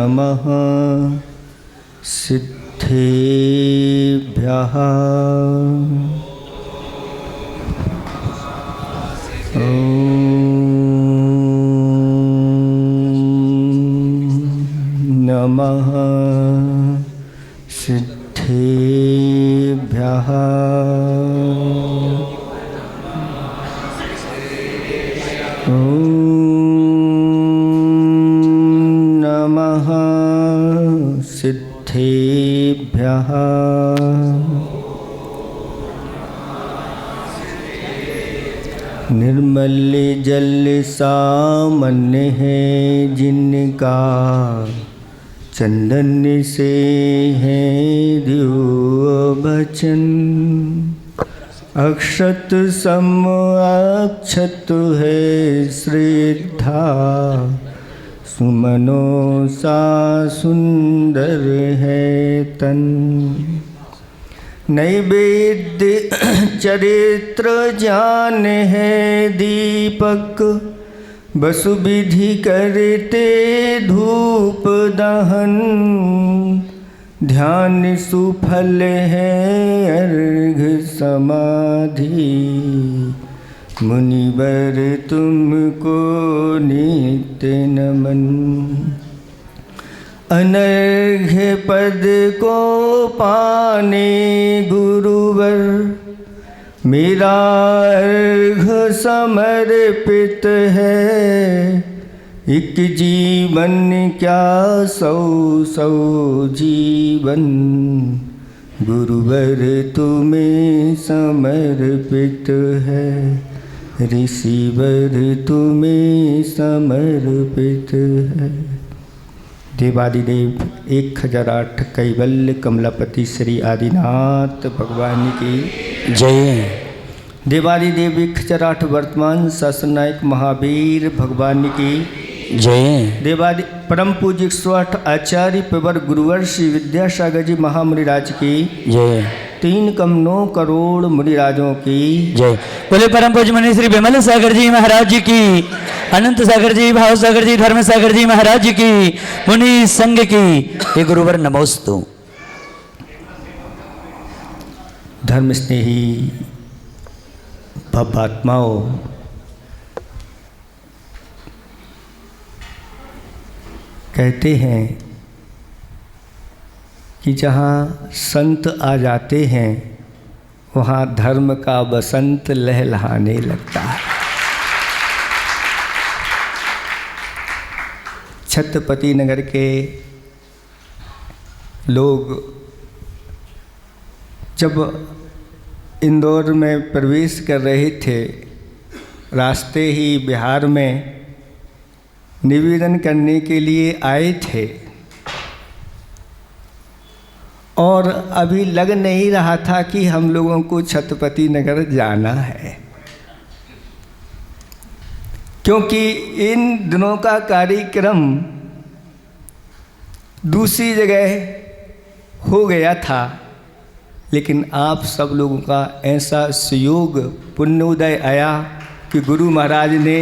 नमः सिद्धेभ्यः। नमः सिद्धेभ्यः। नमः सिद्धेभ्यः। निर्मल जल सामान्य है जिनका, चंदन से है दिव्य वचन। अक्षत सम अक्षत है श्रद्धा, सुमनो सा सुंदर है तन। नैवेद्य चरित्र जान है दीपक, वसु विधि करते धूप दहन। ध्यान सुफल है अर्घ समाधि, मुनिवर तुमको नित्य नमन। अनर्घ्य पद को पाने गुरुवर, मेरा अर्घ समर्पित है। एक जीवन क्या सौ सौ जीवन, गुरुवर तुम्हें समर्पित है। ऋषिवर तुम्हें समर्पित है। देवादिदेव 1008 कैवल्य कमलापति श्री आदिनाथ भगवान की जय। देवादिदेव 1008 वर्तमान शासन नायक महावीर भगवान की जय। देवादि परम पूज्य 108 आचार्य पेवर गुरुवर श्री विद्यासागर जी महामुनिराज की जय। 3,9 करोड़ मुनिराजों की जय। बोले परम पूज्य मुनि श्री विमल सागर जी महाराज जी की, अनंत सागर जी, भाव सागर जी, धर्म सागर जी महाराज जी की, मुनि संघ की। हे गुरुवर नमोस्तु। धर्म स्नेही भवात्माओं, कहते हैं कि जहाँ संत आ जाते हैं वहाँ धर्म का बसंत लहलहाने लगता है। छत्रपति नगर के लोग जब इंदौर में प्रवेश कर रहे थे, रास्ते ही बिहार में निवेदन करने के लिए आए थे और अभी लग नहीं रहा था कि हम लोगों को छत्रपति नगर जाना है, क्योंकि इन दिनों का कार्यक्रम दूसरी जगह हो गया था। लेकिन आप सब लोगों का ऐसा सुयोग पुण्योदय आया कि गुरु महाराज ने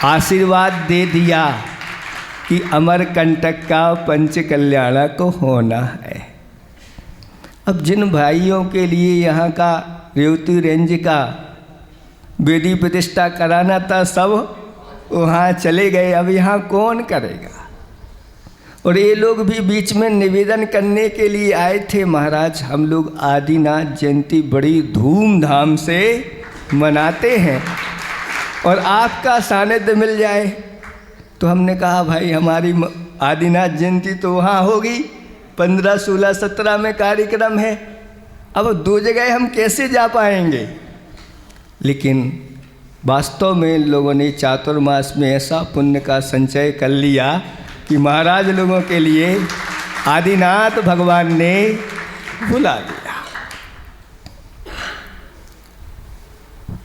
आशीर्वाद दे दिया कि अमरकंटक का पंच कल्याणा को होना है। अब जिन भाइयों के लिए यहाँ का रेवती रेंज का वेदी प्रतिष्ठा कराना था, सब वहाँ चले गए। अब यहाँ कौन करेगा? और ये लोग भी बीच में निवेदन करने के लिए आए थे, महाराज हम लोग आदिनाथ जयंती बड़ी धूमधाम से मनाते हैं और आपका सानिध्य मिल जाए। तो हमने कहा भाई हमारी आदिनाथ जयंती तो वहाँ होगी, 15, 16, 17 में कार्यक्रम है, अब 2 जगह हम कैसे जा पाएंगे। लेकिन वास्तव में लोगों ने चातुर्मास में ऐसा पुण्य का संचय कर लिया कि महाराज लोगों के लिए आदिनाथ भगवान ने बुला लिया।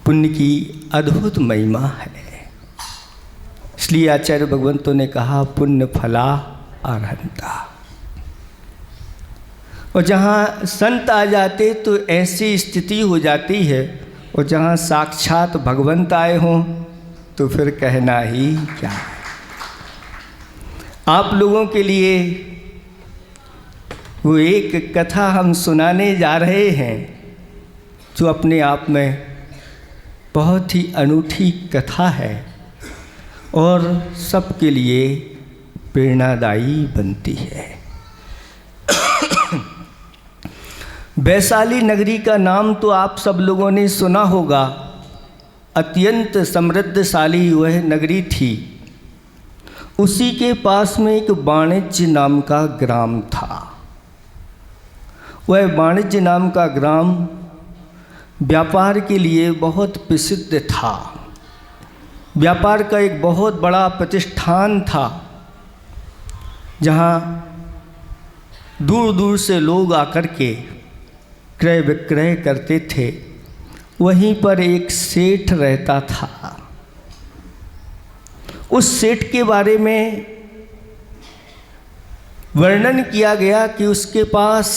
पुण्य की अद्भुत महिमा है, इसलिए आचार्य भगवंतों ने कहा पुण्य फला अर्हंता। और जहाँ संत आ जाते तो ऐसी स्थिति हो जाती है, और जहाँ साक्षात भगवंत आए हों तो फिर कहना ही क्या है। आप लोगों के लिए वो एक कथा हम सुनाने जा रहे हैं जो अपने आप में बहुत ही अनूठी कथा है और सबके लिए प्रेरणादायी बनती है। वैशाली नगरी का नाम तो आप सब लोगों ने सुना होगा। अत्यंत समृद्धशाली वह नगरी थी। उसी के पास में एक वाणिज्य नाम का ग्राम था। वह वाणिज्य नाम का ग्राम व्यापार के लिए बहुत प्रसिद्ध था। व्यापार का एक बहुत बड़ा प्रतिष्ठान था जहाँ दूर दूर से लोग आकर के क्रय विक्रय करते थे। वहीं पर एक सेठ रहता था। उस सेठ के बारे में वर्णन किया गया कि उसके पास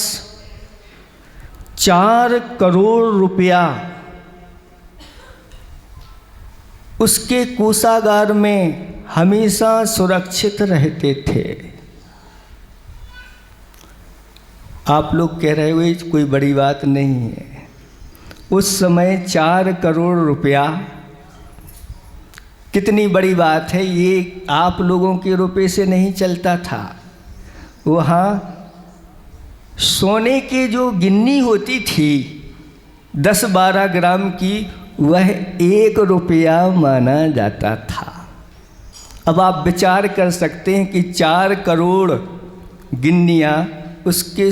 4 करोड़ रुपया उसके कोषागार में हमेशा सुरक्षित रहते थे। आप लोग कह रहे हुए कोई बड़ी बात नहीं है। उस समय 4 करोड़ रुपया कितनी बड़ी बात है। ये आप लोगों के रुपए से नहीं चलता था। वहाँ सोने की जो गिन्नी होती थी 10-12 ग्राम की, वह 1 रुपया माना जाता था। अब आप विचार कर सकते हैं कि 4 करोड़ गिन्नियाँ उसके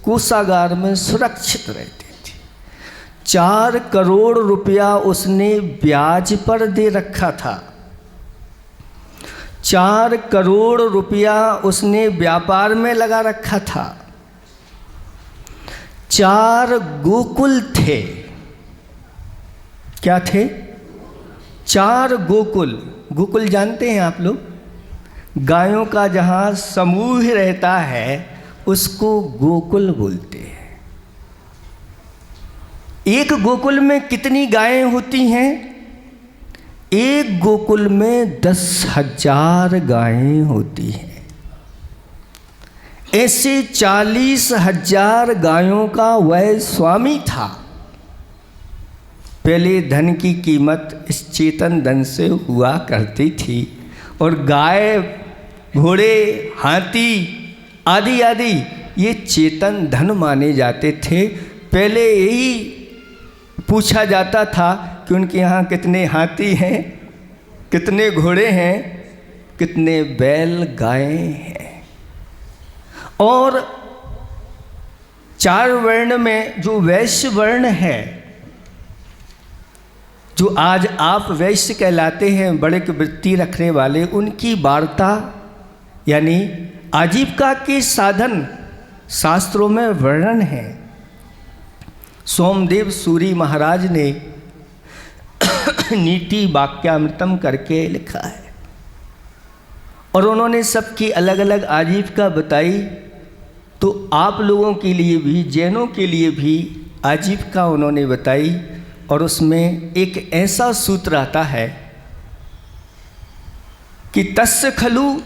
कोषागार में सुरक्षित रहती थी। 4 करोड़ रुपया उसने ब्याज पर दे रखा था। 4 करोड़ रुपया उसने व्यापार में लगा रखा था। 4 गोकुल थे। क्या थे? 4 गोकुल। गोकुल जानते हैं आप लोग? गायों का जहाँ समूह रहता है उसको गोकुल बोलते हैं। एक गोकुल में कितनी गायें होती हैं? एक गोकुल में 10,000 गायें होती हैं। ऐसे 40,000 गायों का वह स्वामी था। पहले धन की कीमत इस चेतन धन से हुआ करती थी और गाय, घोड़े, हाथी आदि आदि ये चेतन धन माने जाते थे। पहले यही पूछा जाता था कि उनके यहाँ कितने हाथी हैं, कितने घोड़े हैं, कितने बैल गायें हैं। और 4 वर्ण में जो वैश्य वर्ण है, जो आज आप वैश्य कहलाते हैं, बड़े की वृत्ति रखने वाले, उनकी वार्ता यानी आजीविका के साधन शास्त्रों में वर्णन है। सोमदेव सूरी महाराज ने नीति वाक्यामृतम करके लिखा है और उन्होंने सबकी अलग अलग आजीविका बताई। तो आप लोगों के लिए भी, जैनों के लिए भी आजीविका उन्होंने बताई और उसमें एक ऐसा सूत्र आता है कि तस्य खलु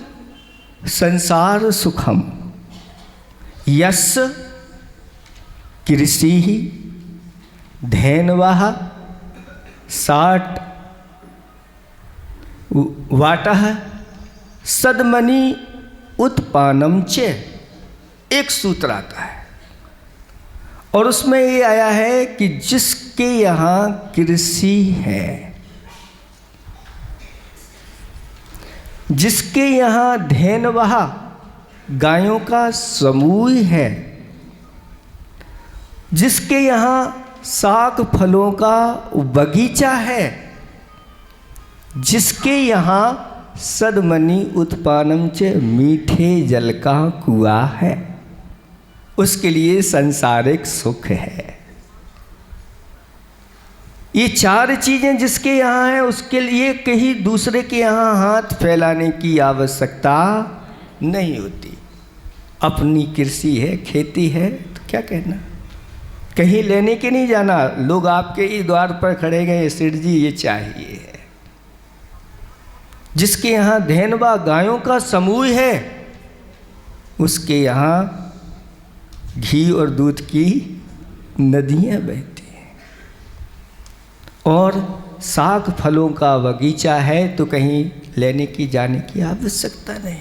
संसार सुखम यस्य कृषि धैनवः 60 वाटः सदमनि उत्पानम च। एक सूत्र आता है और उसमें ये आया है कि जिसके यहाँ कृषि है, जिसके यहाँ धैनवः गायों का समूह है, जिसके यहाँ साग फलों का बगीचा है, जिसके यहाँ सदमनि उत्पानम च मीठे जल का कुआं है, उसके लिए सांसारिक सुख है। ये 4 चीज़ें जिसके यहाँ हैं उसके लिए कहीं दूसरे के यहाँ हाथ फैलाने की आवश्यकता नहीं होती। अपनी कृषि है, खेती है, तो क्या कहना, कहीं लेने के नहीं जाना। लोग आपके ही द्वार पर खड़े गए, सेठ जी ये चाहिए है, जिसके यहाँ धेनवा गायों का समूह है, उसके यहाँ घी और दूध की नदियाँ बहती हैं। और साग फलों का बगीचा है तो कहीं लेने की जाने की आवश्यकता नहीं।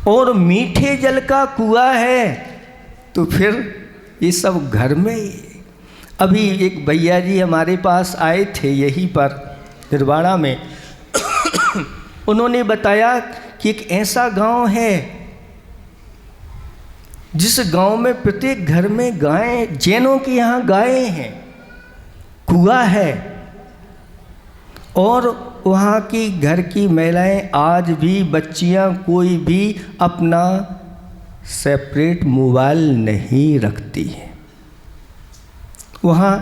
और मीठे जल का कुआं है तो फिर ये सब घर में ही। अभी एक भैया जी हमारे पास आए थे यहीं पर निर्वाणा में। उन्होंने बताया कि एक ऐसा गांव है जिस गांव में प्रत्येक घर में गायें, जैनों के यहाँ गायें हैं, कुआं है, और वहाँ की घर की महिलाएं आज भी, बच्चियाँ कोई भी अपना सेपरेट मोबाइल नहीं रखती हैं। वहाँ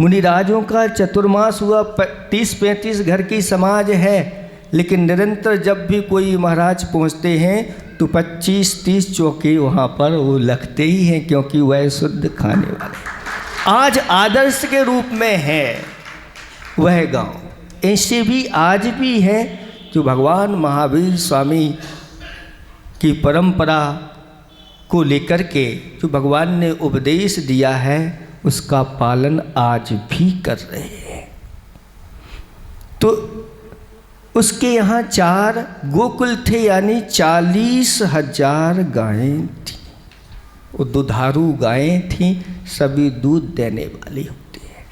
मुनिराजों का चतुर्मास हुआ, 30-35 घर की समाज है, लेकिन निरंतर जब भी कोई महाराज पहुँचते हैं तो 25-30 चौके वहाँ पर वो लगते ही हैं, क्योंकि वह शुद्ध खाने वाले आज आदर्श के रूप में है वह गांव। ऐसे भी आज भी है जो भगवान महावीर स्वामी की परंपरा को लेकर के जो भगवान ने उपदेश दिया है उसका पालन आज भी कर रहे हैं। तो उसके यहाँ 4 गोकुल थे, यानी 40,000 गायें थी। वो दुधारू गायें थी, सभी दूध देने वाली होती है।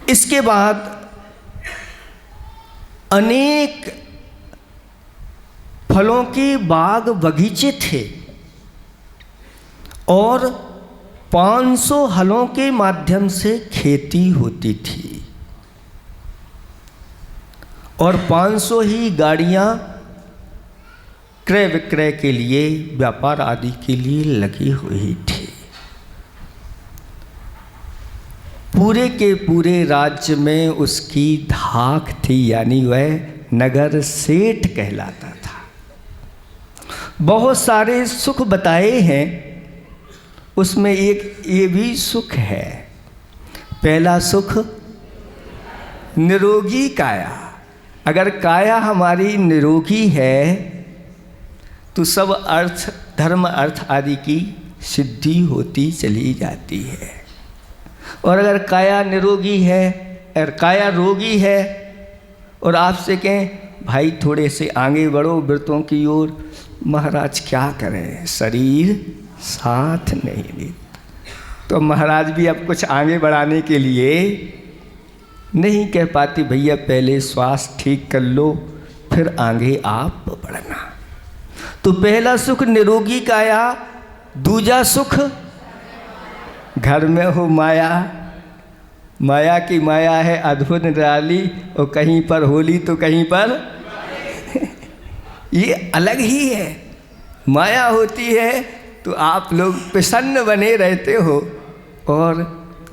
इसके बाद अनेक फलों के बाग बगीचे थे और 500 हलों के माध्यम से खेती होती थी और 500 ही गाड़ियां क्रय विक्रय के लिए, व्यापार आदि के लिए लगी हुई थी। पूरे के पूरे राज्य में उसकी धाक थी, यानी वह नगर सेठ कहलाता था। बहुत सारे सुख बताए हैं, उसमें एक ये भी सुख है। पहला सुख निरोगी काया। अगर काया हमारी निरोगी है तो सब अर्थ, धर्म अर्थ आदि की सिद्धि होती चली जाती है। और अगर काया निरोगी है और काया रोगी है और आपसे कहें भाई थोड़े से आगे बढ़ो व्रतों की ओर, महाराज क्या करें, शरीर साथ नहीं देता, तो महाराज भी अब कुछ आगे बढ़ाने के लिए नहीं कह पाती, भैया पहले स्वास्थ्य ठीक कर लो फिर आगे आप बढ़ना। तो पहला सुख निरोगी काया, दूजा सुख घर में हो माया। माया की माया है अद्भुत निराली, और कहीं पर होली तो कहीं पर ये अलग ही है। माया होती है तो आप लोग प्रसन्न बने रहते हो, और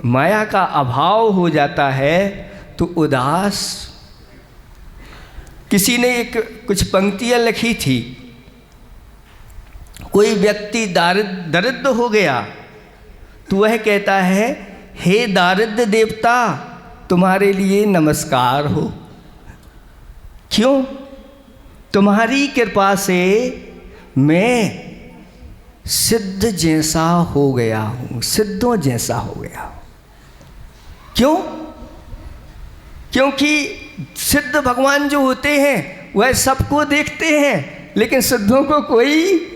माया का अभाव हो जाता है तो उदास। किसी ने कुछ पंक्तियाँ लिखी थी, कोई व्यक्ति दरिद्र हो गया तो वह कहता है, हे दारिद्र देवता तुम्हारे लिए नमस्कार हो। क्यों? तुम्हारी कृपा से मैं सिद्ध जैसा हो गया हूँ, सिद्धों जैसा हो गया हूँ। क्यों? क्योंकि सिद्ध भगवान जो होते हैं वह सबको देखते हैं, लेकिन सिद्धों को कोई,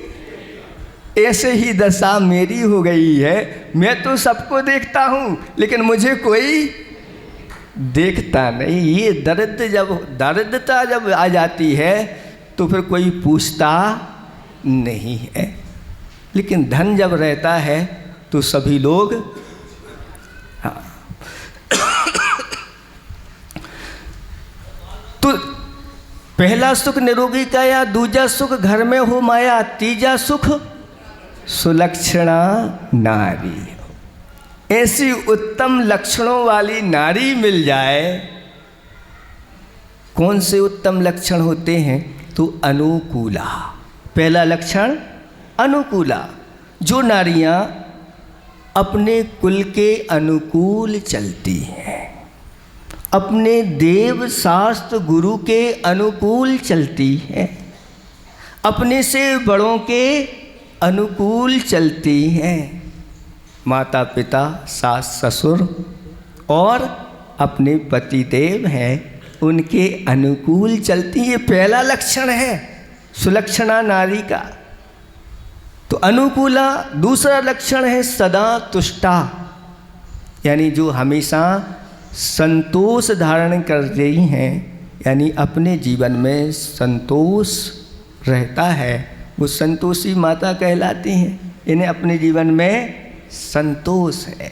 ऐसे ही दशा मेरी हो गई है। मैं तो सबको देखता हूँ लेकिन मुझे कोई देखता नहीं। ये दरिद्रता जब आ जाती है तो फिर कोई पूछता नहीं है, लेकिन धन जब रहता है तो सभी लोग, हाँ। तो पहला सुख निरोगी काया, दूजा सुख घर में हो माया, तीजा सुख सुलक्षणा नारी। ऐसी उत्तम लक्षणों वाली नारी मिल जाए। कौन से उत्तम लक्षण होते हैं? तो अनुकूला। पहला लक्षण अनुकूला, जो नारियां अपने कुल के अनुकूल चलती हैं अपने देव शास्त्र गुरु के अनुकूल चलती है, अपने से बड़ों के अनुकूल चलती हैं। माता पिता सास ससुर और अपने पति देव हैं उनके अनुकूल चलती। ये पहला लक्षण है सुलक्षणा नारी का। तो अनुकूला दूसरा लक्षण है सदा तुष्टा, यानी जो हमेशा संतोष धारण कर रही हैं, यानी अपने जीवन में संतोष रहता है, वो संतोषी माता कहलाती हैं। इन्हें अपने जीवन में संतोष है,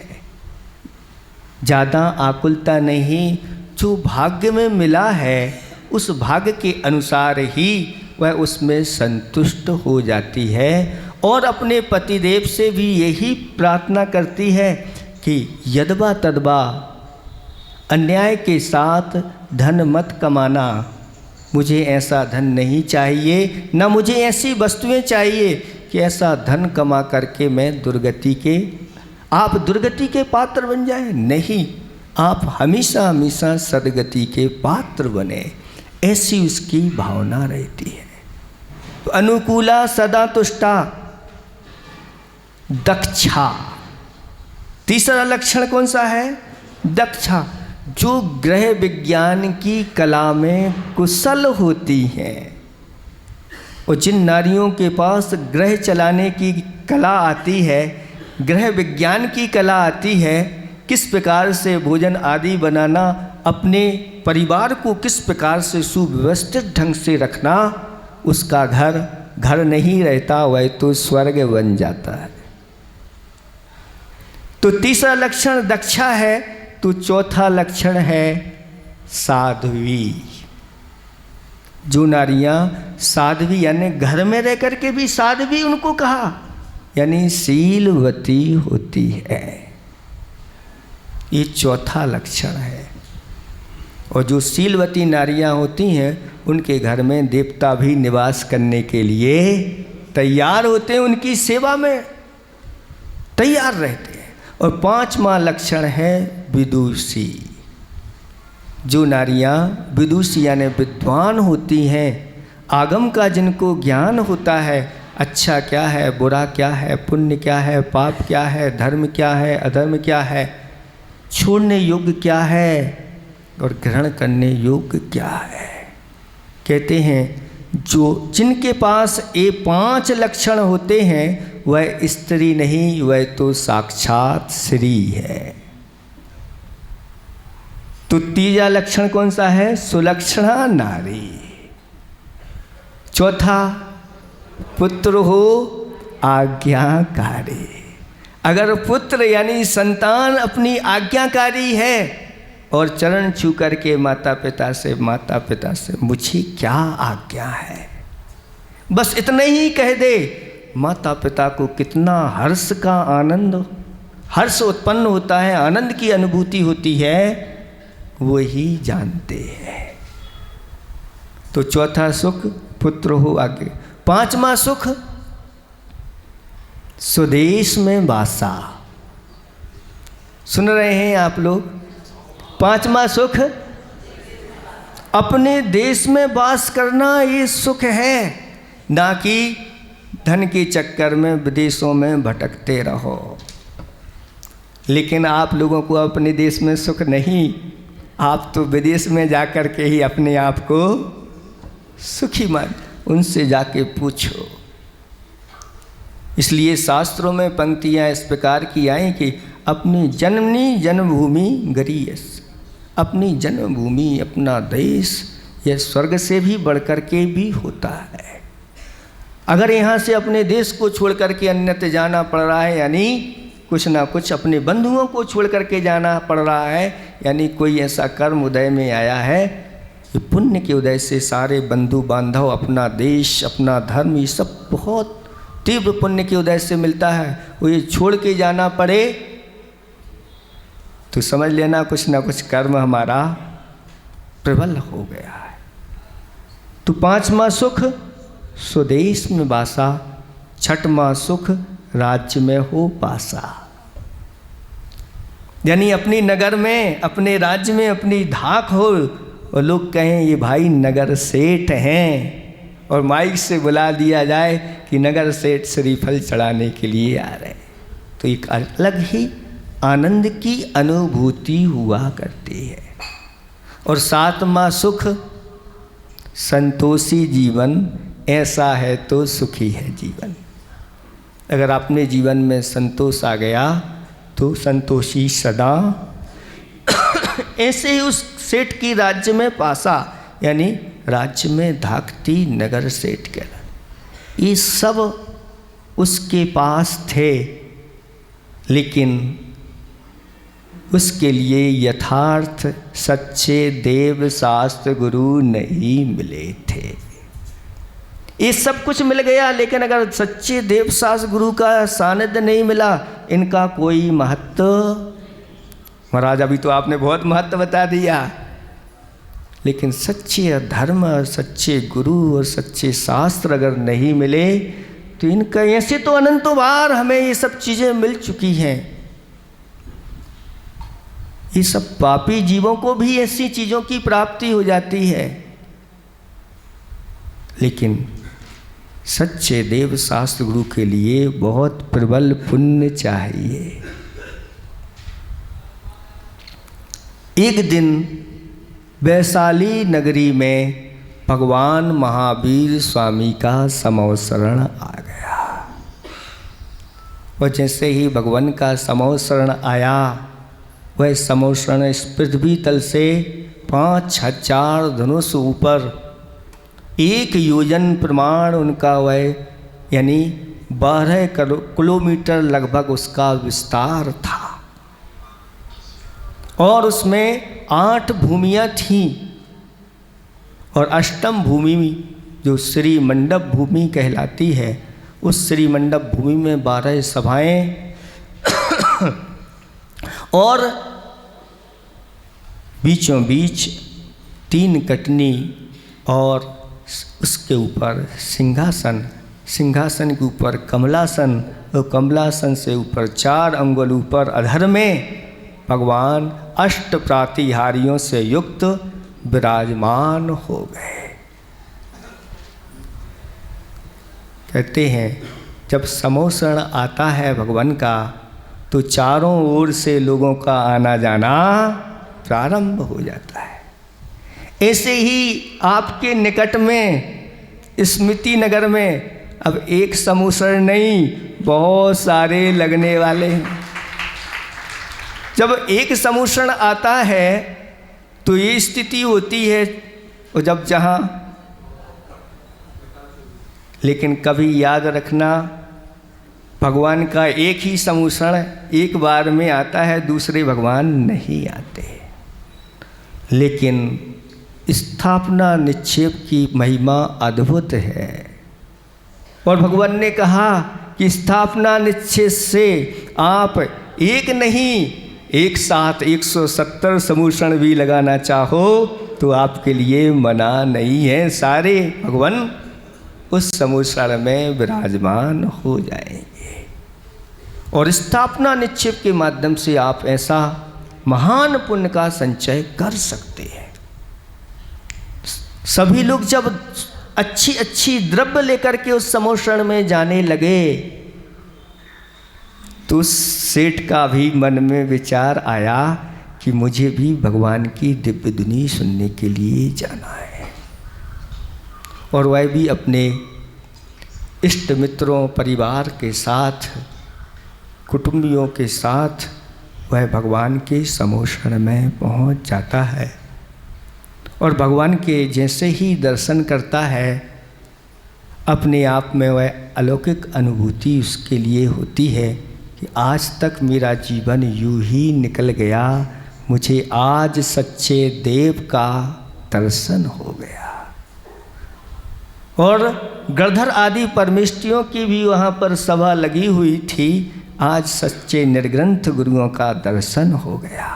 ज़्यादा आकुलता नहीं। जो भाग्य में मिला है उस भाग्य के अनुसार ही वह उसमें संतुष्ट हो जाती है और अपने पतिदेव से भी यही प्रार्थना करती है कि यदवा तदवा अन्याय के साथ धन मत कमाना। मुझे ऐसा धन नहीं चाहिए, ना मुझे ऐसी वस्तुएं चाहिए कि ऐसा धन कमा करके मैं आप दुर्गति के पात्र बन जाए। नहीं, आप हमेशा हमेशा सदगति के पात्र बने, ऐसी उसकी भावना रहती है। तो अनुकूला सदा तुष्टा दक्षा। तीसरा लक्षण कौन सा है? दक्षा, जो ग्रह विज्ञान की कला में कुशल होती हैं। और जिन नारियों के पास ग्रह चलाने की कला आती है, ग्रह विज्ञान की कला आती है, किस प्रकार से भोजन आदि बनाना, अपने परिवार को किस प्रकार से सुव्यवस्थित ढंग से रखना, उसका घर नहीं रहता, वह तो स्वर्ग बन जाता है। तो तीसरा लक्षण दक्षा है। तो चौथा लक्षण है साध्वी। जो नारियां साध्वी यानी घर में रह कर के भी साध्वी उनको कहा, यानी शीलवती होती है, ये चौथा लक्षण है। और जो शीलवती नारियां होती हैं उनके घर में देवता भी निवास करने के लिए तैयार होते हैं, उनकी सेवा में तैयार रहते हैं। और पांचवा लक्षण है विदुषी। जो नारियां विदुषी यानी विद्वान होती हैं, आगम का जिनको ज्ञान होता है, अच्छा क्या है, बुरा क्या है, पुण्य क्या है, पाप क्या है, धर्म क्या है, अधर्म क्या है, छोड़ने योग्य क्या है और ग्रहण करने योग्य क्या है। कहते हैं जो जिनके पास ये 5 लक्षण होते हैं वह स्त्री नहीं, वह तो साक्षात श्री है। तो तीसरा लक्षण कौन सा है? सुलक्षणा नारी। चौथा पुत्र हो आज्ञाकारी। अगर पुत्र यानी संतान अपनी आज्ञाकारी है और चरण छू करके माता पिता से मुझे क्या आज्ञा है, बस इतना ही कह दे, माता पिता को कितना हर्ष उत्पन्न होता है, आनंद की अनुभूति होती है, वो ही जानते हैं। तो चौथा सुख पुत्र हो आगे। 5वां सुख स्वदेश में वासा। सुन रहे हैं आप लोग? 5वां सुख अपने देश में वास करना, ये सुख है, ना कि धन के चक्कर में विदेशों में भटकते रहो। लेकिन आप लोगों को अपने देश में सुख नहीं, आप तो विदेश में जाकर के ही अपने आप को सुखी मान। उनसे जाके पूछो। इसलिए शास्त्रों में पंक्तियाँ इस प्रकार की आई कि अपनी जन्मभूमि गरीयस। अपनी जन्मभूमि, अपना देश, यह स्वर्ग से भी बढ़कर के भी होता है। अगर यहाँ से अपने देश को छोड़ करके अन्यत्र जाना पड़ रहा है, यानी कुछ ना कुछ अपने बंधुओं को छोड़ करके जाना पड़ रहा है, यानी कोई ऐसा कर्म उदय में आया है कि पुण्य के उदय से सारे बंधु बांधव, अपना देश, अपना धर्म, ये सब बहुत तीव्र पुण्य के उदय से मिलता है। वो ये छोड़ के जाना पड़े तो समझ लेना कुछ ना कुछ कर्म हमारा प्रबल हो गया है। तो 5वां सुख स्वदेश में वासा, 6वां सुख राज्य में हो पासा। यानी अपनी नगर में, अपने राज्य में अपनी धाक हो और लोग कहें ये भाई नगर सेठ हैं, और माइक से बुला दिया जाए कि नगर सेठ श्रीफल चढ़ाने के लिए आ रहे हैं, तो एक अलग ही आनंद की अनुभूति हुआ करती है। और सातवां सुख संतोषी जीवन, ऐसा है तो सुखी है जीवन। अगर अपने जीवन में संतोष आ गया तो संतोषी सदा। ऐसे ही उस सेठ की राज्य में पासा, यानी राज्य में धाकती नगर सेठ कहला, ये सब उसके पास थे, लेकिन उसके लिए यथार्थ सच्चे देव शास्त्र गुरु नहीं मिले थे। ये सब कुछ मिल गया, लेकिन अगर सच्चे देव शास्त्र गुरु का सानिध्य नहीं मिला, इनका कोई महत्व, महाराज अभी तो आपने बहुत महत्व बता दिया, लेकिन सच्चे धर्म, सच्चे गुरु और सच्चे शास्त्र अगर नहीं मिले तो इनका, ऐसे तो अनंतों बार हमें ये सब चीज़ें मिल चुकी हैं। ये सब पापी जीवों को भी ऐसी चीज़ों की प्राप्ति हो जाती है, लेकिन सच्चे देव शास्त्र गुरु के लिए बहुत प्रबल पुण्य चाहिए। एक दिन वैशाली नगरी में भगवान महावीर स्वामी का समवसरण आ गया, और जैसे ही भगवान का समवसरण आया, वह समवसरण इस पृथ्वी तल से 5000 धनुष ऊपर 1 योजन प्रमाण उनका वह, यानी 12 किलोमीटर लगभग उसका विस्तार था, और उसमें 8 भूमियाँ थीं, और अष्टम भूमि जो श्री मंडप भूमि कहलाती है, उस श्री मंडप भूमि में 12 सभाएं और बीचों बीच 3 कटनी, और उसके ऊपर सिंहासन, सिंहासन के ऊपर कमलासन, और कमलासन से ऊपर 4 अंगुल ऊपर अधर में भगवान अष्ट प्रातिहारियों से युक्त विराजमान हो गए। कहते हैं जब समवसरण आता है भगवान का, तो चारों ओर से लोगों का आना जाना प्रारंभ हो जाता है। ऐसे ही आपके निकट में स्मृति नगर में अब एक समवसरण नहीं, बहुत सारे लगने वाले हैं। जब एक समवसरण आता है तो ये स्थिति होती है, और जब जहाँ, लेकिन कभी याद रखना, भगवान का एक ही समवसरण एक बार में आता है, दूसरे भगवान नहीं आते। लेकिन स्थापना निक्षेप की महिमा अद्भुत है, और भगवान ने कहा कि स्थापना निक्षेप से आप एक नहीं, एक साथ 170 समवसरण भी लगाना चाहो तो आपके लिए मना नहीं है। सारे भगवान उस समवसरण में विराजमान हो जाएंगे, और स्थापना निक्षेप के माध्यम से आप ऐसा महान पुण्य का संचय कर सकते हैं। सभी लोग जब अच्छी अच्छी द्रव्य लेकर के उस समवसरण में जाने लगे, तो उस सेठ का भी मन में विचार आया कि मुझे भी भगवान की दिव्य धुनी सुनने के लिए जाना है, और वह भी अपने इष्ट मित्रों, परिवार के साथ, कुटुंबियों के साथ वह भगवान के समवसरण में पहुंच जाता है। और भगवान के जैसे ही दर्शन करता है, अपने आप में वह अलौकिक अनुभूति उसके लिए होती है कि आज तक मेरा जीवन यूं ही निकल गया, मुझे आज सच्चे देव का दर्शन हो गया। और गणधर आदि परमेष्टियों की भी वहाँ पर सभा लगी हुई थी, आज सच्चे निर्ग्रंथ गुरुओं का दर्शन हो गया।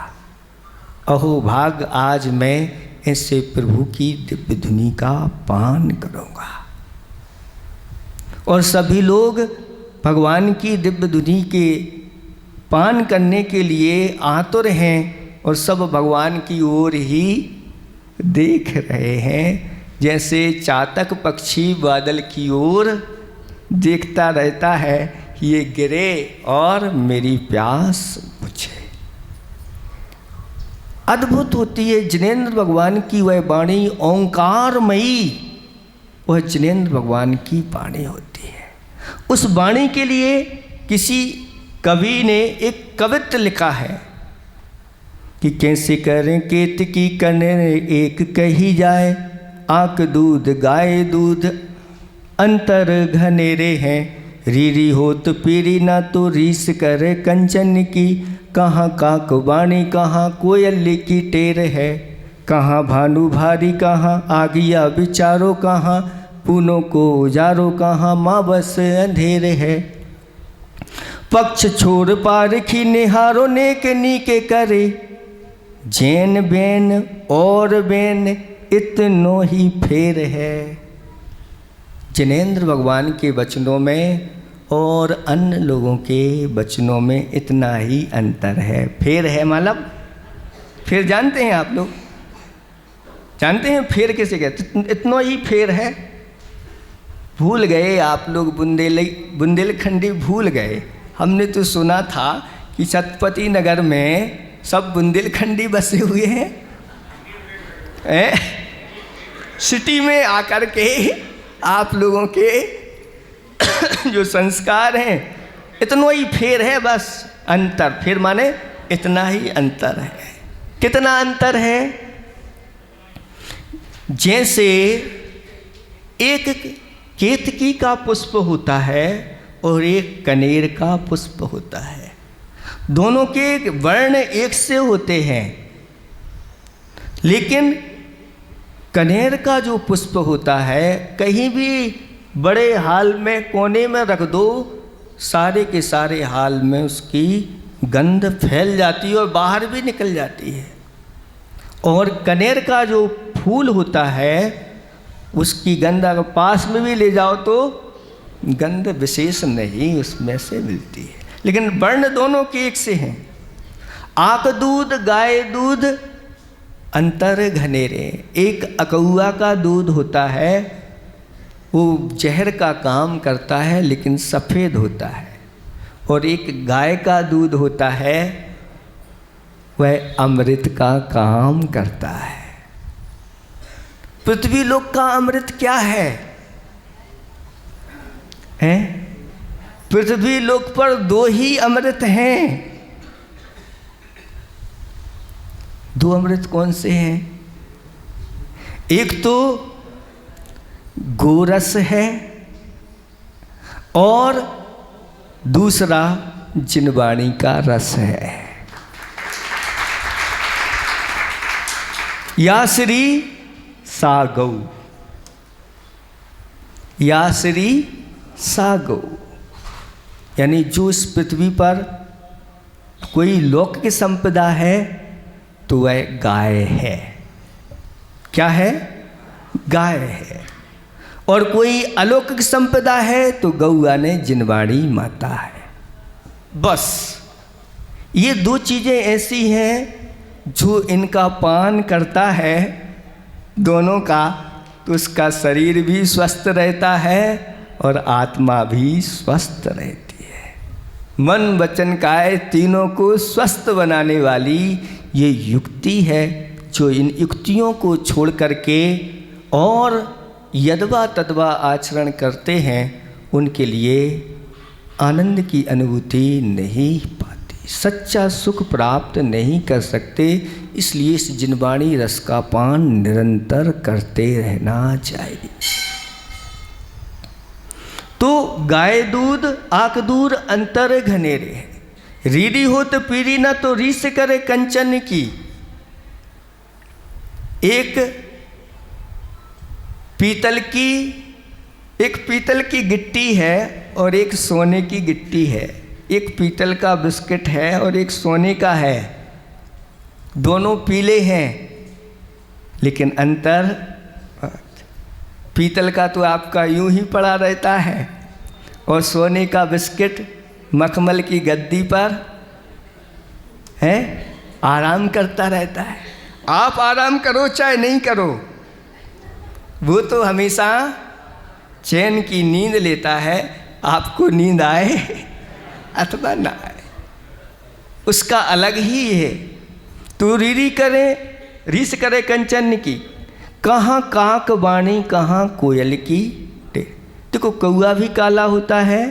अहो भाग, आज मैं ऐसे प्रभु की दिव्य धुनी का पान करूँगा। और सभी लोग भगवान की दिव्य धुनी के पान करने के लिए आतुर हैं और सब भगवान की ओर ही देख रहे हैं, जैसे चातक पक्षी बादल की ओर देखता रहता है कि ये गिरे और मेरी प्यास बुझे। अद्भुत होती है जिनेंद्र भगवान की वह वाणी, ओंकारमयी, वह जिनेंद्र भगवान की वाणी होती है। उस वाणी के लिए किसी कवि ने एक कवित्व लिखा है कि कैसे करें केतकी करने एक कही जाए, आंख दूध गाय दूध अंतर घनेरे हैं, रीरी होत पीरी ना तो रीस करे कंचन की, कहाँ काकवाणी कहाँ कोयल की टेर है, कहाँ भानु भारी कहाँ आगिया विचारो, कहाँ पूनों को उजारो, कहाँ माँ बस अंधेर है, पक्ष छोड़ पारखी निहारो नेक नीके करे, जैन बेन और बेन इतनो ही फेर है। जिनेंद्र भगवान के वचनों में और अन्य लोगों के वचनों में इतना ही अंतर है। फेर है मतलब, फेर जानते हैं आप लोग, जानते हैं फेर किसे कहते? इतना ही फेर है। भूल गए आप लोग, बुंदेलखंडी भूल गए। हमने तो सुना था कि सतपति नगर में सब बुंदेलखंडी बसे हुए हैं, सिटी में आकर के आप लोगों के जो संस्कार हैं, इतना ही फेर है बस। अंतर, फेर माने इतना ही अंतर है। कितना अंतर है? जैसे एक केतकी का पुष्प होता है और एक कनेर का पुष्प होता है, दोनों के वर्ण एक से होते हैं, लेकिन कनेर का जो पुष्प होता है कहीं भी बड़े हाल में कोने में रख दो, सारे के सारे हाल में उसकी गंध फैल जाती है और बाहर भी निकल जाती है। और कनेर का जो फूल होता है उसकी गंध अगर पास में भी ले जाओ तो गंध विशेष नहीं उसमें से मिलती है, लेकिन वर्ण दोनों के एक से हैं। आक दूध गाय दूध अंतर घनेरे। एक अकौआ का दूध होता है, वो जहर का काम करता है लेकिन सफ़ेद होता है, और एक गाय का दूध होता है वह अमृत का काम करता है। पृथ्वी लोक का अमृत क्या है? पृथ्वी लोक पर दो ही अमृत हैं। दो अमृत कौन से हैं? एक तो गोरस है और दूसरा जिनवाणी का रस है। या श्री सा गौ, या श्री सा गौ, यानी जो इस पृथ्वी पर कोई लौकिक संपदा है तो वह गाय है। क्या है? गाय है। और कोई अलौकिक संपदा है तो गौआ ने जिनवाणी माता है। बस ये दो चीज़ें ऐसी हैं जो इनका पान करता है दोनों का, तो उसका शरीर भी स्वस्थ रहता है और आत्मा भी स्वस्थ रहती है। मन वचन काया तीनों को स्वस्थ बनाने वाली ये युक्ति है, जो इन युक्तियों को छोड़ करके और यदवा तदवा आचरण करते हैं उनके लिए आनंद की अनुभूति नहीं पाती, सच्चा सुख प्राप्त नहीं कर सकते। इसलिए इस जिनवाणी रस का पान निरंतर करते रहना चाहिए। तो गाय दूध आक दूर अंतर घनेरे, रीढ़ी हो तो पीढ़ी न तो रीस करे कंचन की। एक पीतल की गिट्टी है और एक सोने की गिट्टी है। एक पीतल का बिस्किट है और एक सोने का है। दोनों पीले हैं, लेकिन अंतर, पीतल का तो आपका यूं ही पड़ा रहता है और सोने का बिस्किट मखमल की गद्दी पर है, आराम करता रहता है। आप आराम करो चाहे नहीं करो, वो तो हमेशा चैन की नींद लेता है, आपको नींद आए अथवा ना आए, उसका अलग ही है। तू रीरी करे रीस करे कंचन की, कहाँ काक बाणी कहाँ कोयल की टे। देखो कौआ भी काला होता है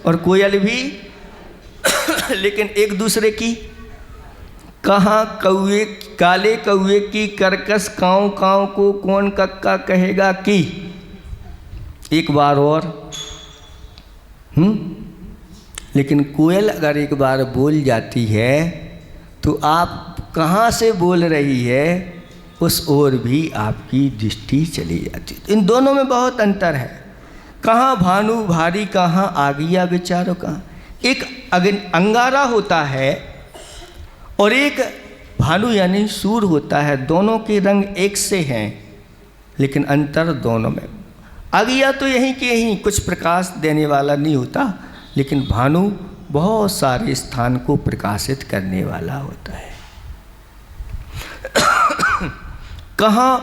और कोयल भी लेकिन एक दूसरे की, कहाँ कौए काले कौए की करकस काँव काँव को कौन कक्का कहेगा की। एक बार और लेकिन कोयल अगर एक बार बोल जाती है तो आप कहाँ से बोल रही है उस ओर भी आपकी दृष्टि चली जाती है। इन दोनों में बहुत अंतर है। कहाँ भानु भारी कहाँ आगिया बेचारो कहाँ। एक अंगारा होता है और एक भानु यानी सूर होता है, दोनों के रंग एक से हैं लेकिन अंतर दोनों में। आगिया तो यहीं के यहीं कुछ प्रकाश देने वाला नहीं होता, लेकिन भानु बहुत सारे स्थान को प्रकाशित करने वाला होता है। कहाँ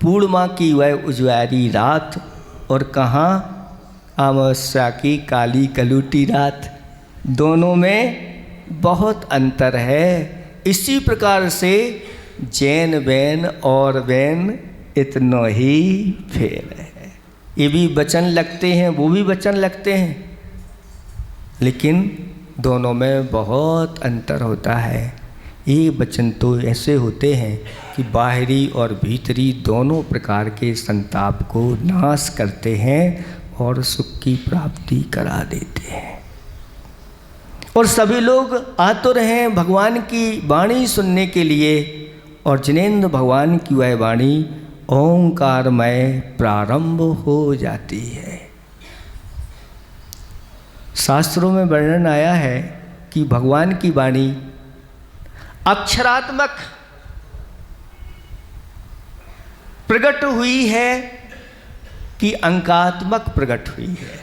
पूर्णिमा की वह उजवारी रात और कहाँ अमावस्या की काली कलूटी रात, दोनों में बहुत अंतर है। इसी प्रकार से जैन बैन और बैन इतना ही फेर है। ये भी वचन लगते हैं, वो भी वचन लगते हैं, लेकिन दोनों में बहुत अंतर होता है। ये वचन तो ऐसे होते हैं कि बाहरी और भीतरी दोनों प्रकार के संताप को नाश करते हैं और सुख की प्राप्ति करा देते हैं। और सभी लोग आतुर हैं भगवान की वाणी सुनने के लिए, और जिनेंद्र भगवान की वह वाणी ओंकारमय प्रारंभ हो जाती है। शास्त्रों में वर्णन आया है कि भगवान की वाणी अक्षरात्मक प्रकट हुई है कि अंकात्मक प्रकट हुई है।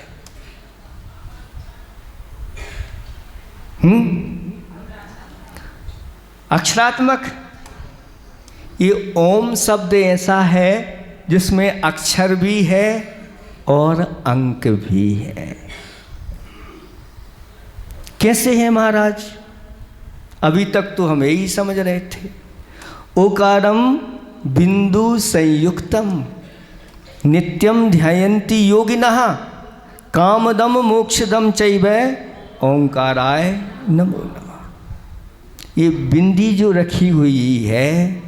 अक्षरात्मक, ये ओम शब्द ऐसा है जिसमें अक्षर भी है और अंक भी है। कैसे है महाराज? अभी तक तो हम यही समझ रहे थे। ओकारम बिंदु संयुक्तम नित्यम ध्यायन्ति योगिनः कामदम मोक्षदम चैव ओंकाराय नमो नमः। ये बिंदी जो रखी हुई है,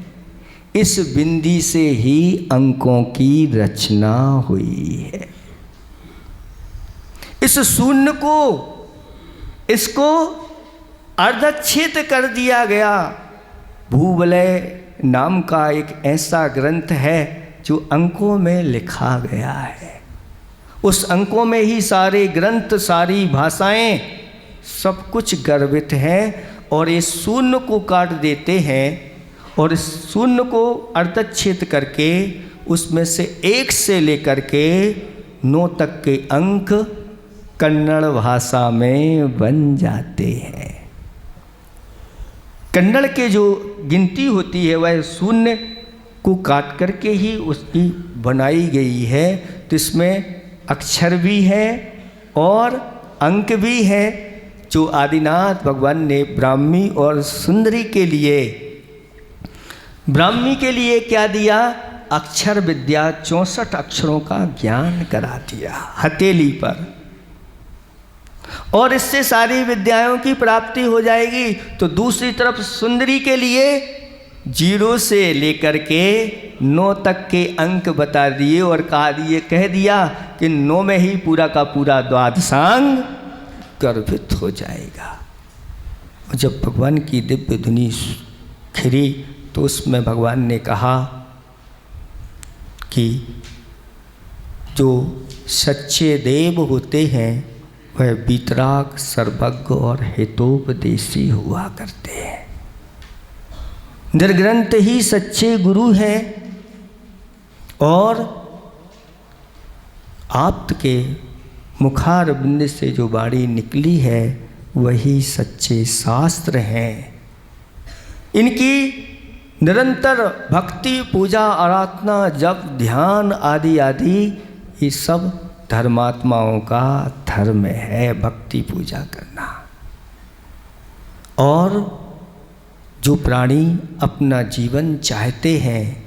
इस बिंदी से ही अंकों की रचना हुई है। इस शून्य को, इसको अर्धच्छेद कर दिया गया। भूवलय नाम का एक ऐसा ग्रंथ है जो अंकों में लिखा गया है। उस अंकों में ही सारे ग्रंथ, सारी भाषाएं, सब कुछ गर्भित हैं। और इस शून्य को काट देते हैं और इस शून्य को अर्धच्छेद करके उसमें से 1 से लेकर के 9 तक के अंक कन्नड़ भाषा में बन जाते हैं। कन्नड़ के जो गिनती होती है वह शून्य को काट करके ही उसकी बनाई गई है। तो इसमें अक्षर भी है और अंक भी है, जो आदिनाथ भगवान ने ब्राह्मी और सुंदरी के लिए, ब्राह्मी के लिए क्या दिया? अक्षर विद्या, 64 अक्षरों का ज्ञान करा दिया हथेली पर, और इससे सारी विद्याओं की प्राप्ति हो जाएगी। तो दूसरी तरफ सुंदरी के लिए 0 से लेकर के 9 तक के अंक बता दिए और कह दिया कि 9 में ही पूरा का पूरा द्वादशांग गर्भित हो जाएगा। जब भगवान की दिव्य धुनी खिरी तो उसमें भगवान ने कहा कि जो सच्चे देव होते हैं वह वीतराग, सर्वज्ञ और हितोपदेशी हुआ करते हैं। निर्ग्रंथ ही सच्चे गुरु हैं और आप्त के मुखारबिंद से जो वाणी निकली है वही सच्चे शास्त्र हैं। इनकी निरंतर भक्ति, पूजा, आराधना, जप, ध्यान आदि आदि ये सब धर्मात्माओं का धर्म है, भक्ति पूजा करना। और जो प्राणी अपना जीवन चाहते हैं,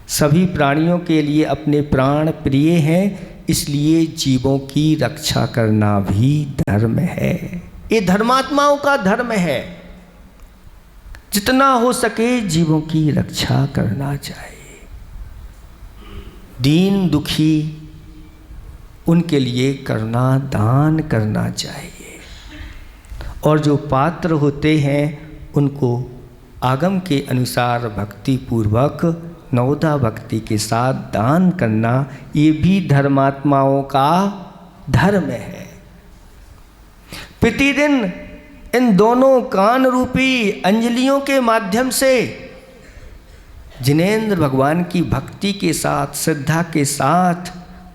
सभी प्राणियों के लिए अपने प्राण प्रिय हैं, इसलिए जीवों की रक्षा करना भी धर्म है। ये धर्मात्माओं का धर्म है। जितना हो सके जीवों की रक्षा करना चाहिए। दीन दुखी उनके लिए करुणा दान करना चाहिए। और जो पात्र होते हैं उनको आगम के अनुसार भक्ति पूर्वक नवदा भक्ति के साथ दान करना, ये भी धर्मात्माओं का धर्म है। प्रतिदिन इन दोनों कान रूपी अंजलियों के माध्यम से जिनेंद्र भगवान की भक्ति के साथ, श्रद्धा के साथ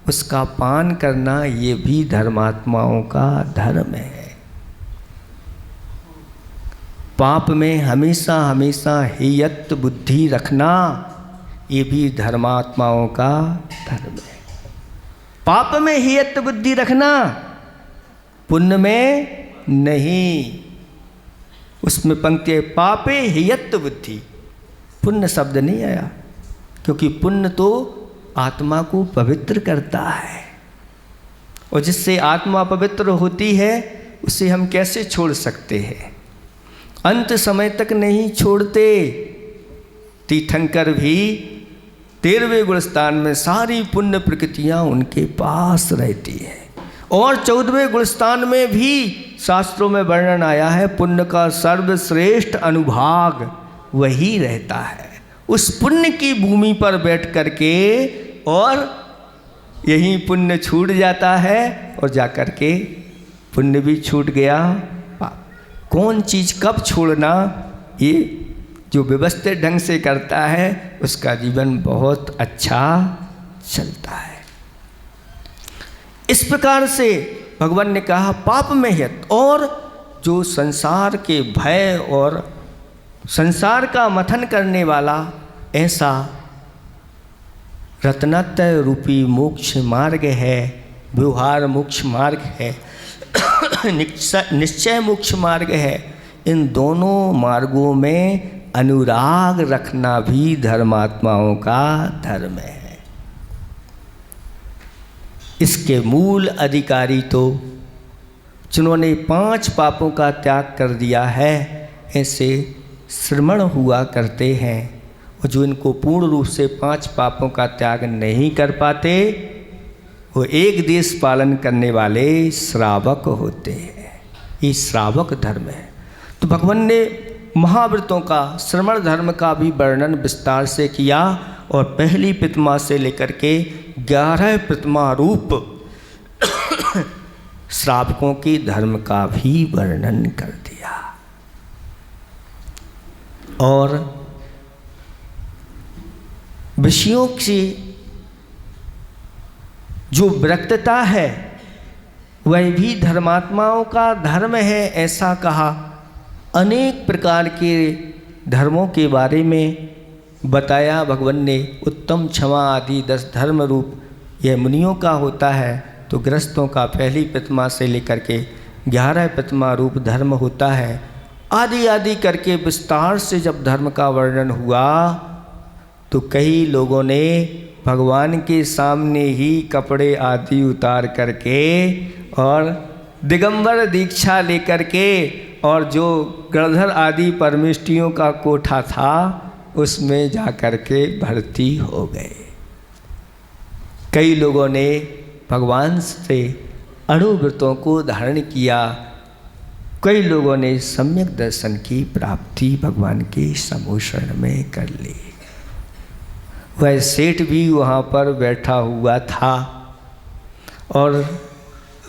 उसका पान करना, ये भी धर्मात्माओं का धर्म है। पाप में हमेशा हमेशा हेयत्व बुद्धि रखना, ये भी धर्मात्माओं का धर्म है। पाप में हेयत्व बुद्धि रखना, पुण्य में नहीं। उसमें पंक्ति है पापे हेयत्व बुद्धि, पुण्य शब्द नहीं आया, क्योंकि पुण्य तो आत्मा को पवित्र करता है, और जिससे आत्मा पवित्र होती है उसे हम कैसे छोड़ सकते हैं? अंत समय तक नहीं छोड़ते। तीर्थंकर भी 13वें गुणस्थान में सारी पुण्य प्रकृतियां उनके पास रहती है, और 14वें गुणस्थान में भी शास्त्रों में वर्णन आया है पुण्य का सर्वश्रेष्ठ अनुभाग वही रहता है। उस पुण्य की भूमि पर बैठ करके, और यही पुण्य छूट जाता है, और जाकर के पुण्य भी छूट गया। कौन चीज़ कब छोड़ना, ये जो व्यवस्थित ढंग से करता है उसका जीवन बहुत अच्छा चलता है। इस प्रकार से भगवान ने कहा पाप में हित, और जो संसार के भय और संसार का मथन करने वाला ऐसा रत्नत्रय रूपी मोक्ष मार्ग है, व्यवहार मोक्ष मार्ग है, निश्चय मोक्ष मार्ग है, इन दोनों मार्गों में अनुराग रखना भी धर्मात्माओं का धर्म है। इसके मूल अधिकारी तो जिन्होंने 5 पापों का त्याग कर दिया है, ऐसे श्रमण हुआ करते हैं, और जो इनको पूर्ण रूप से 5 पापों का त्याग नहीं कर पाते वो एक देश पालन करने वाले श्रावक होते हैं। ये श्रावक धर्म है। तो भगवान ने महाव्रतों का, श्रमण धर्म का भी वर्णन विस्तार से किया, और पहली प्रतिमा से लेकर के 11 प्रतिमा रूप श्रावकों के धर्म का भी वर्णन कर दिया। और विषयों से जो विरक्तता है वह भी धर्मात्माओं का धर्म है, ऐसा कहा। अनेक प्रकार के धर्मों के बारे में बताया भगवान ने। उत्तम, क्षमा आदि 10 धर्म रूप यह मुनियों का होता है, तो गृहस्थों का पहली प्रतिमा से लेकर के 11 प्रतिमा रूप धर्म होता है। आदि आदि करके विस्तार से जब धर्म का वर्णन हुआ तो कई लोगों ने भगवान के सामने ही कपड़े आदि उतार करके और दिगंबर दीक्षा लेकर के, और जो गणधर आदि परमेष्टियों का कोठा था उसमें जा कर के भर्ती हो गए। कई लोगों ने भगवान से अणुव्रतों को धारण किया। कई लोगों ने सम्यक दर्शन की प्राप्ति भगवान के समूषण में कर ली। वह सेठ भी वहाँ पर बैठा हुआ था, और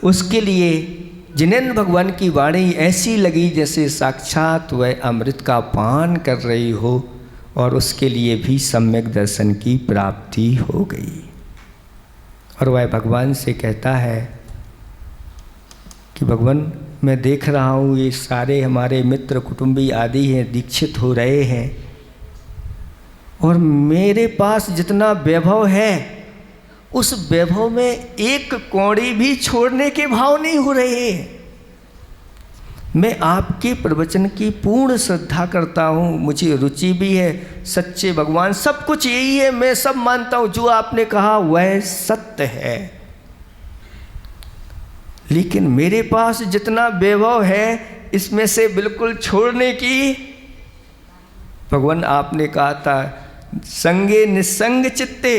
उसके लिए जिनेंद्र भगवान की वाणी ऐसी लगी जैसे साक्षात वह अमृत का पान कर रही हो, और उसके लिए भी सम्यक दर्शन की प्राप्ति हो गई। और वह भगवान से कहता है कि भगवान मैं देख रहा हूँ ये सारे हमारे मित्र कुटुंबी आदि हैं, दीक्षित हो रहे हैं, और मेरे पास जितना वैभव है उस वैभव में एक कौड़ी भी छोड़ने के भाव नहीं हो रहे। मैं आपके प्रवचन की पूर्ण श्रद्धा करता हूँ, मुझे रुचि भी है, सच्चे भगवान सब कुछ यही है, मैं सब मानता हूँ, जो आपने कहा वह सत्य है। लेकिन मेरे पास जितना वैभव है इसमें से बिल्कुल छोड़ने की, भगवान आपने कहा था संगे निसंग चित्ते,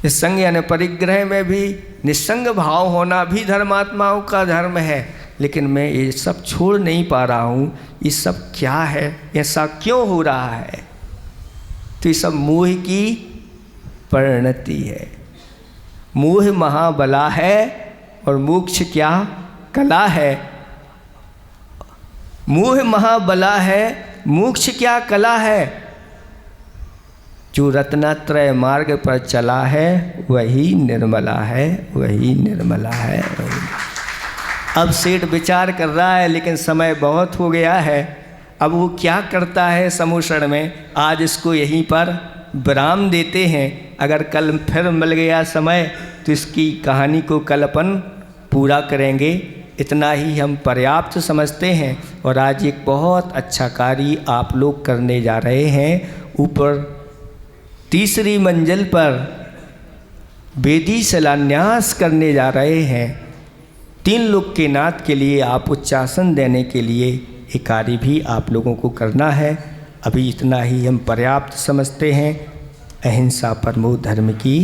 निसंग यानी परिग्रह में भी निसंग भाव होना भी धर्मात्माओं का धर्म है, लेकिन मैं ये सब छोड़ नहीं पा रहा हूँ। ये सब क्या है, ऐसा क्यों हो रहा है? तो ये सब मोह की परिणति है। मोह महाबला है और मोक्ष क्या कला है। मोह महाबला है, मोक्ष क्या कला है। जो रत्नत्रय मार्ग पर चला है वही निर्मला है, वही निर्मला है, वही। अब सेठ विचार कर रहा है, लेकिन समय बहुत हो गया है। अब वो क्या करता है समूषण में, आज इसको यहीं पर विराम देते हैं। अगर कल फिर मिल गया समय तो इसकी कहानी को कल अपन पूरा करेंगे। इतना ही हम पर्याप्त समझते हैं। और आज एक बहुत अच्छा कार्य आप लोग करने जा रहे हैं। ऊपर तीसरी मंजिल पर वेदी शिलान्यास करने जा रहे हैं। 3 लोक के नाथ के लिए आप उच्चासन देने के लिए एक कार्य भी आप लोगों को करना है। अभी इतना ही हम पर्याप्त समझते हैं। अहिंसा परमो धर्म की